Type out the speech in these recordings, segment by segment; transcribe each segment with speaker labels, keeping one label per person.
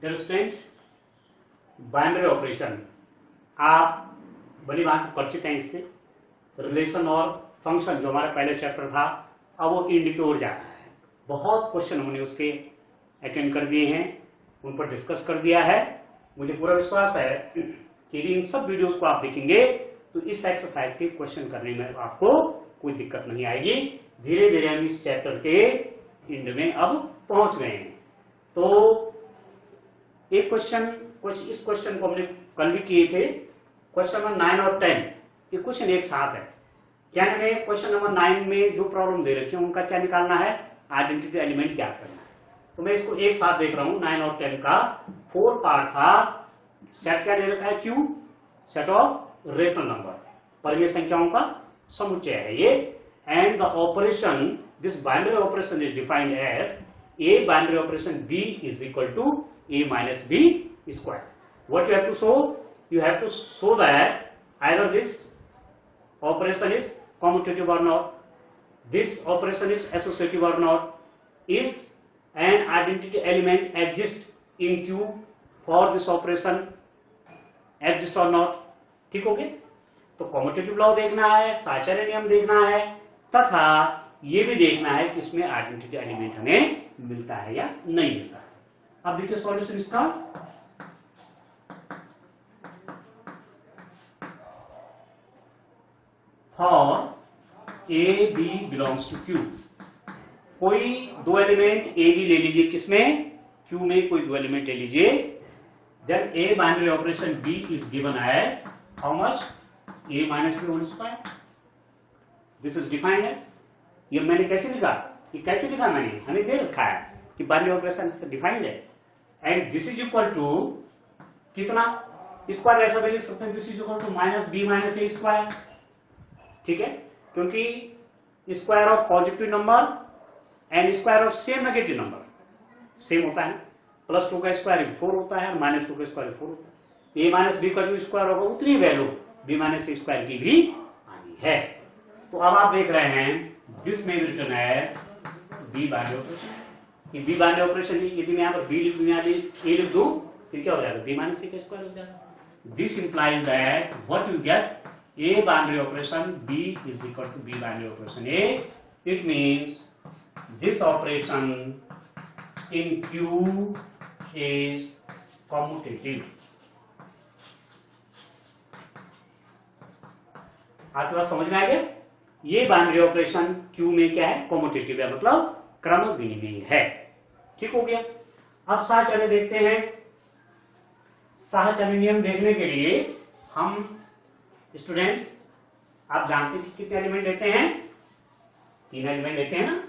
Speaker 1: Dear student, binary operation आप बड़ी बात परिचित हैं इससे। रिलेशन और फंक्शन जो हमारा पहले चैप्टर था, अब वो इंड की ओर जा रहा है। बहुत क्वेश्चन हमने उसके अटेंड कर दिए हैं, उन पर डिस्कस कर दिया है। मुझे पूरा विश्वास है कि इन सब वीडियोस को आप देखेंगे तो इस एक्सरसाइज के क्वेश्चन करने में आपको कोई दिक्कत नहीं आएगी। धीरे धीरे हम इस चैप्टर के इंड में अब पहुंच गए हैं। तो एक क्वेश्चन इस क्वेश्चन को हमने कल भी किए थे। क्वेश्चन नंबर 9 और 10 ये क्वेश्चन एक साथ है। क्या हमें क्वेश्चन नंबर 9 में जो प्रॉब्लम दे रखी है उनका क्या निकालना है, आइडेंटिटी एलिमेंट क्या करना है। तो मैं इसको एक साथ देख रहा हूं। 9 और 10 का 4 पार्ट था। सेट क्या दे रखा है, Q, set of rational number, परिमेय संख्याओं का समुच्चय है ये। And the operation, this binary operation is defined as a binary operation b is equal to a minus b square. What you have to show? You have to show that either this operation is commutative or not, this operation is associative or not, is an identity element exist in Q for this operation, exist or not. ठीक हो गया? तो commutative law देखना है, साहचर्य नियम देखना है, तथा ये भी देखना है कि इसमें आइडेंटिटी एलिमेंट हमें मिलता है या नहीं मिलता है। अब देखिए सॉल्यूशन इसका। For A B belongs to Q, कोई दो एलिमेंट ए बी ले लीजिए, किसमें, क्यू में कोई दो एलिमेंट ले लीजिए। Then A binary operation B is given as how much, A minus B whole square. This is defined as, ये मैंने कैसे लिखा, ये कैसे लिखा मैंने, हमें दे रखा है कि बाइनरी ऑपरेशन से डिफाइंड है। And this is equal to कितना, स्क्वायर ऐसा भी लिख सकते हैं, this is equal to minus B minus A square. ठीक है, क्योंकि square of positive number and square of same negative number same होता है। +2 का स्क्वायर 4 होता है और -2 का स्क्वायर 4 होता है। ए माइनस बी का जो स्क्वायर होगा उतनी value B minus A square की भी आनी है। तो अब आप देख रहे हैं दिस में return as B binary operation. B binary operation यदि मैं यहाँ पर बी लिख दूं, यहाँ ए लिख दूं, फिर क्या हो जाएगा, बी माइनस ए का स्क्वायर हो जाएगा। This implies that what you get, A binary operation B is equal to B binary operation A. It means this operation in Q is commutative. आपके पास समझ में आ गया, ये बाइनरी ऑपरेशन क्यू में क्या है, कॉम्यूटेटिव है, मतलब क्रम विनिमय है। ठीक हो गया। अब साहचर्य देखते हैं। साहचर्य नियम देखने के लिए हम स्टूडेंट्स, आप जानते हैं कितने एलिमेंट लेते हैं, 3 एलिमेंट लेते हैं ना।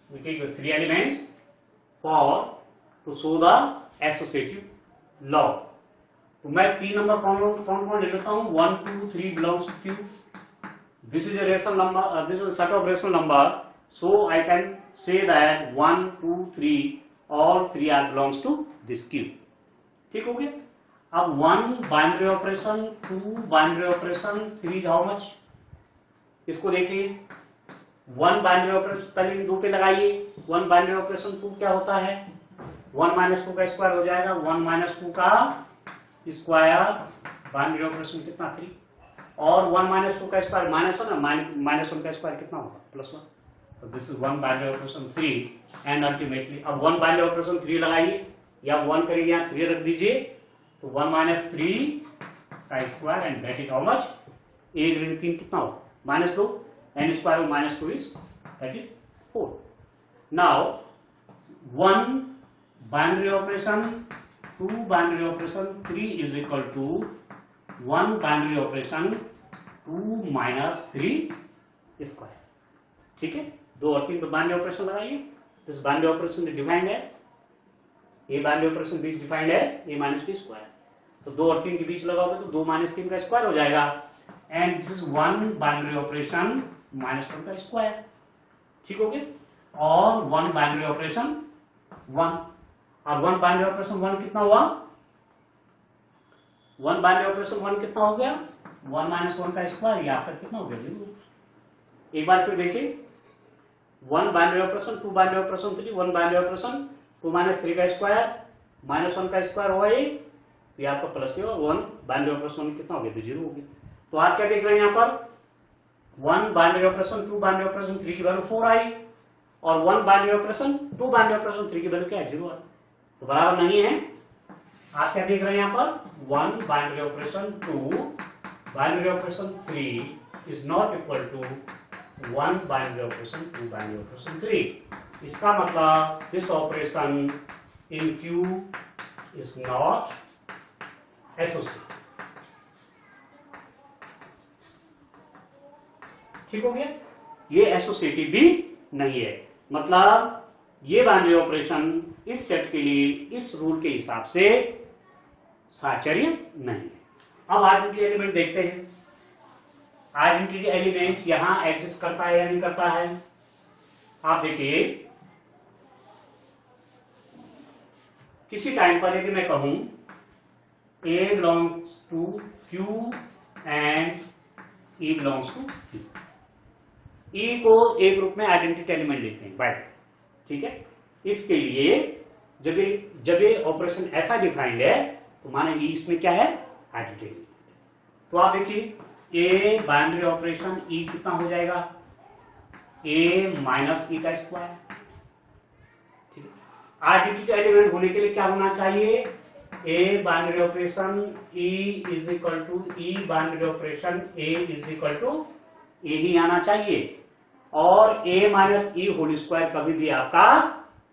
Speaker 1: We take 3 elements for to show the associative law. तो मैं 3 नंबर कौन ले लेता हूं, 1 2 3 belongs to Q. This is a rational number, this is a set of rational number, so I can say that 1 2 3 all 3 are belongs to this Q. ठीक हो गया। अब 1 binary operation, 2 binary operation, 3 how much, इसको देखिए। 1 binary operation पहले इन 2 पे लगाइए। 1 binary operation 2 क्या होता है, 1 - 2 का स्क्वायर हो जाएगा। 1 - 2 का स्क्वायर बाइनरी ऑपरेशन कितना, 3, और 1 - 2 का स्क्वायर -1 का स्क्वायर कितना होगा, +1। तो this is 1 binary operation 3 and ultimately अब 1 बाइनरी ऑपरेशन 3 लगाइए, या 1 करिए, यहाँ 3 रख दीजिए, तो 1 - 3 का square and that is how much, 1 ऋण 3 कितना होगा, -2 and square of -2 is that is 4। Now 1 binary operation 2 binary operation 3 is equal to 1 binary operation 2 - 3 square. ठीक है, 2 और 3 पे बाइनरी ऑपरेशन लगाइए। This binary operation is defined as, A binary operation B is defined as A minus B square. तो 2 और 3 के बीच लगाओगे तो 2 - 3 का स्क्वायर हो जाएगा। And this is 1 binary operation -1 का स्क्वायर। ठीक हो गया। और 1 बाइनरी ऑपरेशन 1, और 1 बाइनरी ऑपरेशन 1 कितना हुआ, 1 बाइनरी ऑपरेशन 1 कितना हो गया, 1 - 1 का स्क्वायर, ये आपका कितना हो गया। एक बार फिर देखिए, 1 binary operation 2 binary operation 3, 1 binary operation 2 - 3 का स्क्वायर -1 का स्क्वायर होगा ये, तो ये आपका प्लस है, और 1 बाइनरी ऑपरेशन कितना हो गया, तो 0 हो गया। तो आप क्या देख रहे हैं यहाँ पर, 1 बाइनरी ऑपरेशन, 2 बाइनरी ऑपरेशन, 3 की वैल्यू 4 आई, और 1 बाइनरी ऑपरेशन, 2 बाइनरी ऑपरेशन, 3 की वैल्यू क्या है, 0 आई, तो बराबर नहीं है। आप क्या देख रहे हैं यहाँ पर, 1 binary operation 2 binary operation 3 is not equal to 1 binary operation 2 binary operation 3। इसका मतलब this operation in Q is not associated. ठीक हो गया, ये एसोसिएटिव भी नहीं है, मतलब ये बाइनरी ऑपरेशन इस सेट के लिए इस रूल के हिसाब से साहचर्य नहीं है। अब आइडेंटिटी एलिमेंट देखते हैं। आइडेंटिटी एलिमेंट यहां एग्जिस्ट करता है या नहीं करता है। आप देखिए, किसी टाइम पर यदि मैं कहूं A belongs to Q and E belongs to Q, E को एक ग्रुप में आइडेंटिटी एलिमेंट लेते हैं, बाय, ठीक है। इसके लिए जब ये ऑपरेशन ऐसा डिफाइंड है तो माने E इसमें क्या है, आइडेंटिटी एलिमेंट। तो आप देखिए A बाइनरी ऑपरेशन E कितना हो जाएगा, A माइनस E का स्क्वायर, ठीक है। आइडेंटिटी एलिमेंट होने के लिए क्या होना चाहिए, A binary operation E is equal to E binary operation A is equal to A ही आना चाहिए, और A minus E whole square कभी भी आपका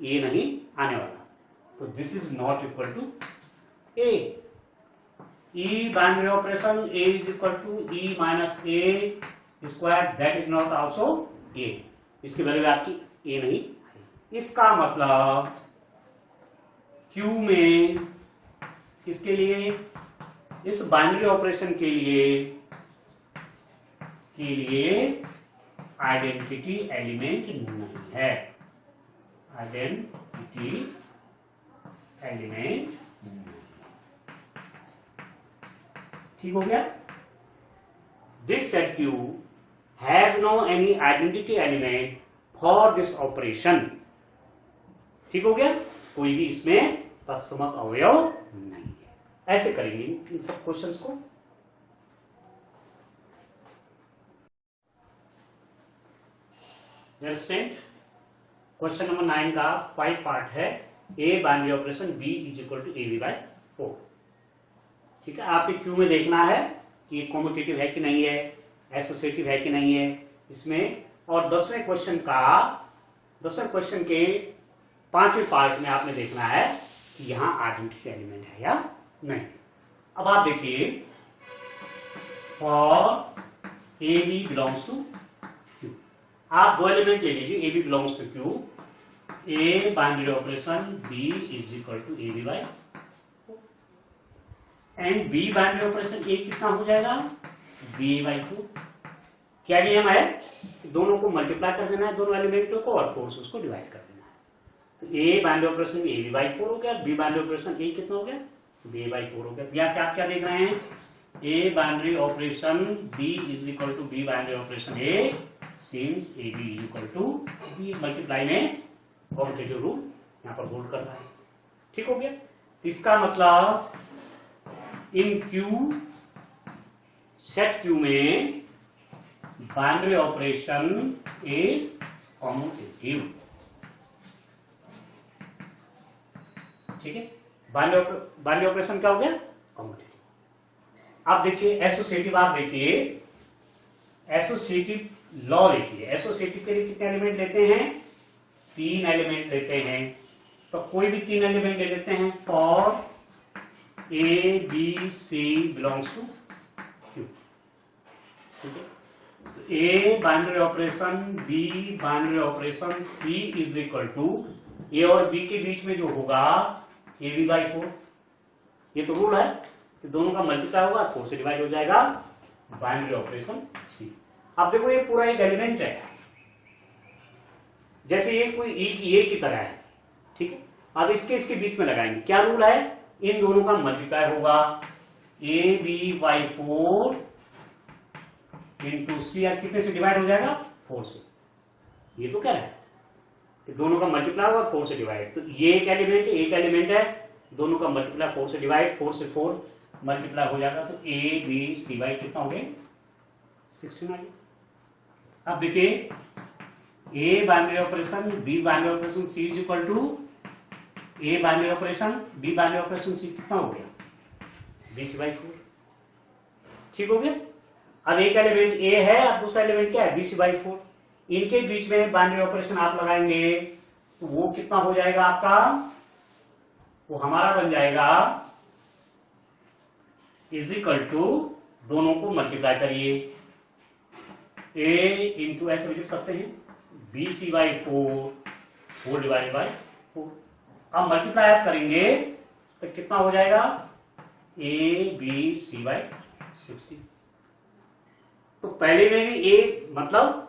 Speaker 1: A नहीं आने वाला, तो this is not equal to A। E binary operation A is equal to E minus A square, that is not also A, इसकी वैल्यू आपकी A नहीं। इसका मतलब Q में किसके लिए, इस बाइनरी ऑपरेशन के लिए आइडेंटिटी एलिमेंट नहीं है, आइडेंटिटी एलिमेंट, ठीक हो गया। This set Q has no any identity element for this operation, ठीक हो गया, कोई भी इसमें तत्समक अवयव नहीं है। ऐसे करेंगे इन सब क्वेश्चंस को। क्वेश्चन नंबर 9 का 5 पार्ट है, A binary operation B is equal to AB by 4, ठीक है। आपके क्यू में देखना है कि कॉम्यूटेटिव है कि नहीं है, एसोसिएटिव है कि नहीं है इसमें, और 10वें क्वेश्चन के 5वें पार्ट में आपने देखना है कि यहां आइडेंटिटी एलिमेंट है या नहीं। अब आप देखिए, for AB belongs to Q, आप दो एलिमेंट ले लीजिए, AB belongs to Q, A binary operation B is equal to AB by 4, and B binary operation A कितना हो जाएगा, B बाय 4। क्या नियम है, दोनों को मल्टीप्लाई कर देना है, दोनों एलिमेंटों को, और 4 से उसको डिवाइड कर देना है। तो A binary operation AB by 4 हो गया, B बाइनरी ऑपरेशन A कितना हो गया, B बाय 4 हो गया। यहाँ से आप क्या देख रहे हैं, A binary operation B is equal to B binary operation A, since AB is equal to B, multiply में कॉम्यूटेटिव रूल यहाँ पर होल्ड कर रहा है, ठीक हो गया। इसका मतलब इन Q, सेट Q में बाइनरी ऑपरेशन इज कॉम्यूटेटिव, ठीक है। बाइनरी ऑपरेशन क्या हो गया, कॉम्यूटेटिव। आप देखिए एसोसिएटिव, आप देखिए एसोसिएटिव लॉ देखिए, एसोसिएटिव के लिए कितने एलिमेंट लेते हैं, 3 एलिमेंट लेते हैं। तो कोई भी 3 एलिमेंट ले लेते हैं, for A B C belongs to Q, ठीक है। A binary operation B binary operation C is equal to A और B के बीच में जो होगा AB बाई 4, ये तो रूल है कि दोनों का मल्टीप्लाई होगा, 4 से डिवाइड हो जाएगा, बाइनरी ऑपरेशन C। अब देखो ये पूरा एक एलिमेंट है, जैसे ये कोई ए की तरह है, ठीक है। अब इसके बीच में लगाएंगे, क्या रूल है, इन दोनों का मल्टीप्लाई होगा, AB बाई 4 इंटू C, कितने से डिवाइड हो जाएगा, 4 से। ये तो क्या है कि दोनों का मल्टीप्लाई होगा, 4 से डिवाइड, तो ये एक एलिमेंट है, दोनों का मल्टीप्लाई 4 से डिवाइड, 4 से 4 मल्टीप्लाई हो जाएगा तो ए बी सी वाई कितना हो गया 16 आ गया। अब देखिए A binary operation B binary operation C is equal to A binary operation B binary operation C कितना हो गया बी सी बाई 4। ठीक हो गया। अब एक एलिमेंट ए है, अब दूसरा एलिमेंट क्या है बी सी बाई 4। इनके बीच में बाइनरी ऑपरेशन आप लगाएंगे तो वो कितना हो जाएगा आपका, वो हमारा बन जाएगा इज इक्वल टू, दोनों को मल्टीप्लाई करिए, ए इंटू ऐसे भी लिख सकते हैं B C by 4 divide by 4। अब मल्टीप्लाई आप करेंगे तो कितना हो जाएगा ए बी सी बाई 16। तो पहले में भी ए मतलब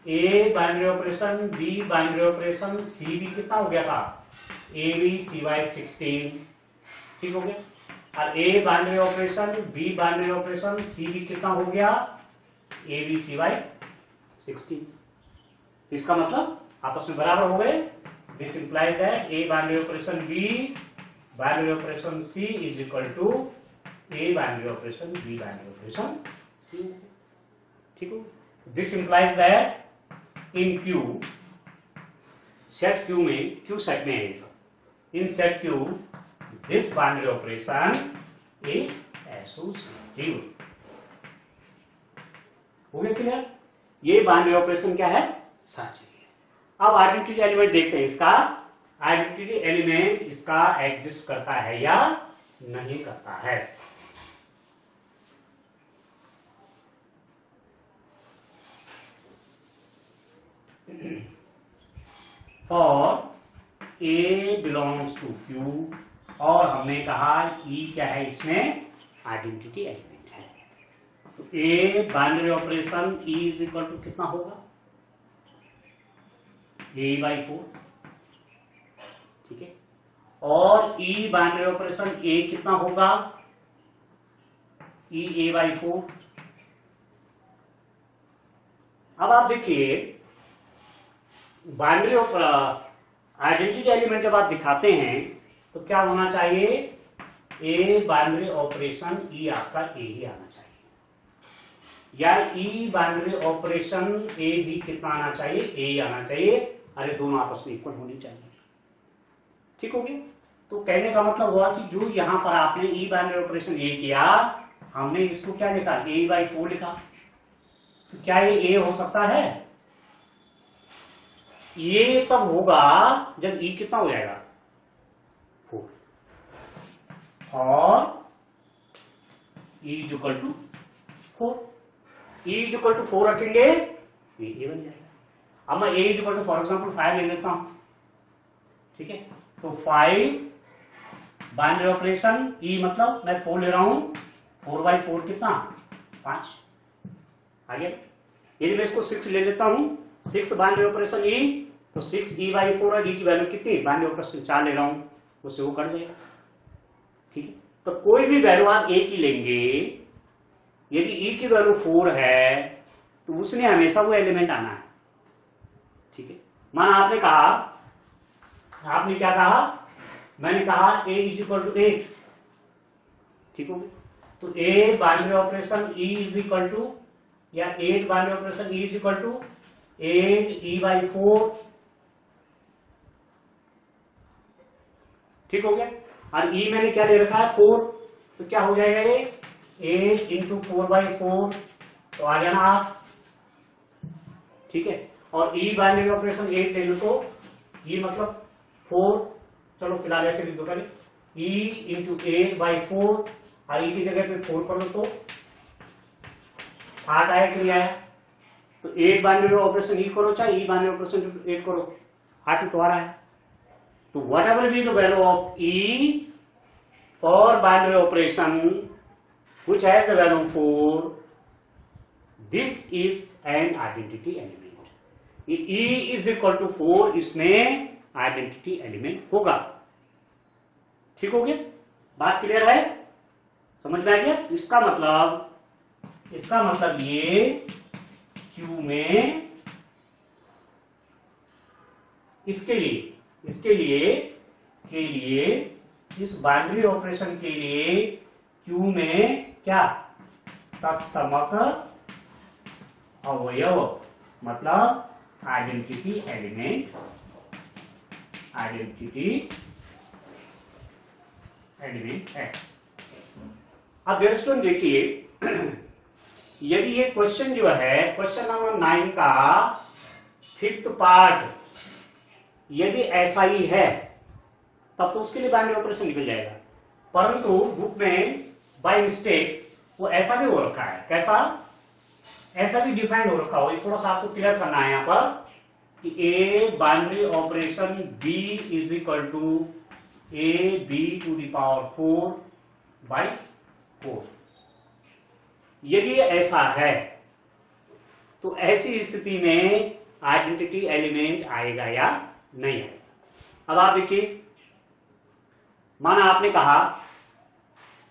Speaker 1: A binary operation B binary operation C भी कितना हो गया था ए बी सी बाई 16। ठीक हो गया। और A binary operation B binary operation C भी कितना हो गया ए बी सी बाई 16। इसका मतलब आपस में बराबर हो गए। This implies that A binary operation B binary operation C is equal to A binary operation B binary operation C. ठीक हो। This implies that in Q, set Q में, क्यू सेट में है सब, in set Q this binary operation is associative. हो गया clear. ये binary operation क्या है सच है। अब आइडेंटिटी एलिमेंट देखते हैं, इसका आइडेंटिटी एलिमेंट इसका एग्जिस्ट करता है या नहीं करता है। For A belongs to Q, और हमने कहा ई क्या है इसमें आइडेंटिटी एलिमेंट है। तो A binary operation E is equal to कितना होगा ए बाई 4। ठीक है। और ई बाइनरी ऑपरेशन ए कितना होगा ई ए बाई 4। अब आप देखिए बाइनरी आइडेंटिटी एलिमेंट जब आप दिखाते हैं तो क्या होना चाहिए ए बाइनरी ऑपरेशन ई आपका ए ही आना चाहिए, या ई बाइनरी ऑपरेशन ए भी कितना आना चाहिए ए ही आना चाहिए। अरे दोनों आपस में इक्वल होनी चाहिए। ठीक हो गया। तो कहने का मतलब हुआ कि जो यहां पर आपने ई बाइनरी ऑपरेशन ए किया, हमने इसको क्या लिखा ए बाई 4 लिखा। तो क्या ये ए हो सकता है? ये तब होगा जब ई कितना हो जाएगा 4, और E is equal to 4। E is equal to 4 रखेंगे ये ए बन जाएगा। अब मैं A is equal to for example 5 ले लेता हूं। ठीक है। तो 5 बाइनरी ऑपरेशन ई मतलब मैं 4 ले रहा हूं, 4 बाई 4 कितना 5। आगे यदि मैं इसको 6 ले लेता हूं, 6 बाइनरी ऑपरेशन ई, तो 6 ई बाई 4 और ई की वैल्यू कितनी बाइनरी ऑपरेशन 4 ले रहा हूं, उससे वो कट जाएगा। ठीक है। तो कोई भी वैल्यू आप ए की लेंगे, यदि ई की वैल्यू 4 है तो उसने हमेशा वो एलिमेंट आना है। ठीक है। माना आपने कहा, आपने क्या कहा, मैंने कहा ए इज इक्वल टू 8। ठीक हो गया। तो A binary operation E is equal to, या 8 binary operation E is equal to 8 E by 4। ठीक हो गया। और ई मैंने क्या ले रखा है 4, तो क्या हो जाएगा ये 8 इंटू 4 बाई 4, तो आ गया ना आप। ठीक है। और ई बाइनरी ऑपरेशन 8 ले लो तो ई मतलब 4, चलो फिलहाल ऐसे लिख दो पहले, ई इंटू 8 बाई 4, और ई की जगह पे 4 कर दो तो 8 आया कि नहीं आया। तो 8 बाइनरी ऑपरेशन ई करो चाहे ई बाइनरी ऑपरेशन 8 करो, 8 ही तो आ रहा है। तो what ever be the value of E for binary operation which has the value 4, this is an identity element. E is equal to 4, इसमें आइडेंटिटी एलिमेंट होगा। ठीक हो गया। बात क्लियर है, समझ में आ गया। इसका मतलब ये क्यू में इसके लिए इस बाइनरी ऑपरेशन के लिए Q में क्या तत्समक अवयव मतलब आइडेंटिटी एलिमेंट है। अब स्टूडेंट देखिए, यदि ये क्वेश्चन जो है क्वेश्चन नंबर 9 का 5th पार्ट यदि ऐसा ही है तब तो उसके लिए बाइनरी ऑपरेशन निकल जाएगा, परंतु बुक में बाय मिस्टेक वो ऐसा भी हो रखा है। कैसा? ऐसा भी डिफाइंड हो रखा हो। थोड़ा सा आपको क्लियर करना है यहां पर कि A binary operation B is equal to A B to the power 4/4। यदि ऐसा है तो ऐसी स्थिति में आइडेंटिटी एलिमेंट आएगा या नहीं आएगा। अब आप देखिए, माना आपने कहा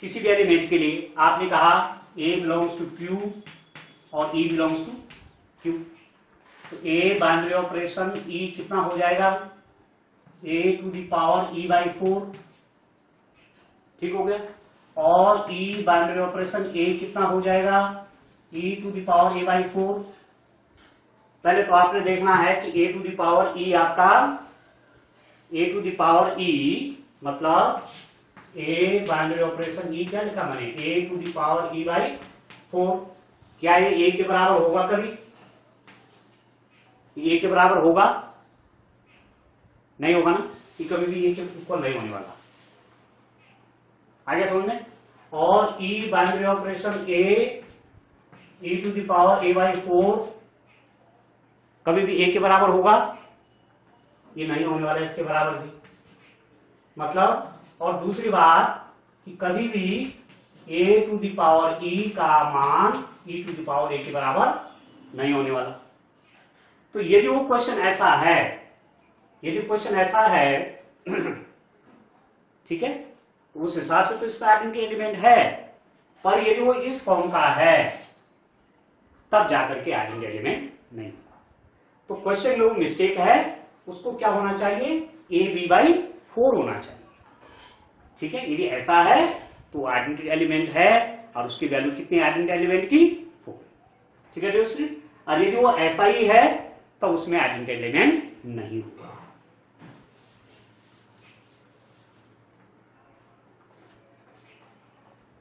Speaker 1: किसी भी एलिमेंट के लिए आपने कहा A बिलोंग्स टू Q और E बिलोंग्स टू Q, तो A बाइनरी ऑपरेशन E कितना हो जाएगा? A to the power E/4, ठीक हो गया। और E बाइनरी ऑपरेशन A कितना हो जाएगा? E to the power A/4। पहले तो आपने देखना है कि A to the power E आपका A to the power E मतलब A बाइनरी ऑपरेशन E क्या लिखा मैंने? A to the power E/4। क्या ये A के बराबर होगा कभी? A के बराबर होगा? नहीं होगा ना, कि कभी भी A के इक्वल नहीं होने वाला। आगे समझ में। और E binary operation E to the power A/4 कभी भी A के बराबर होगा? ये नहीं होने वाला, इसके बराबर भी। मतलब, और दूसरी बात कि कभी भी A to the power E का मान E to the power A के बराबर नहीं होने वाला। तो यदि वो क्वेश्चन ऐसा है, यदि क्वेश्चन ऐसा है ठीक है, तो उस हिसाब से तो इसका आइडेंटिटी एलिमेंट है। पर यदि वो इस फॉर्म का है तब जाकर के आइडेंटिटी एलिमेंट नहीं होगा। तो क्वेश्चन में वो मिस्टेक है, उसको क्या होना चाहिए? AB/4 होना चाहिए। ठीक है, यदि ऐसा है तो आइडेंटिटी एलिमेंट है और उसकी वैल्यू कितनी आइडेंटिटी एलिमेंट की? 4। ठीक है दोस्तों। और यदि वो ऐसा ही है तो उसमें आइडेंटिटी एलिमेंट नहीं होगा।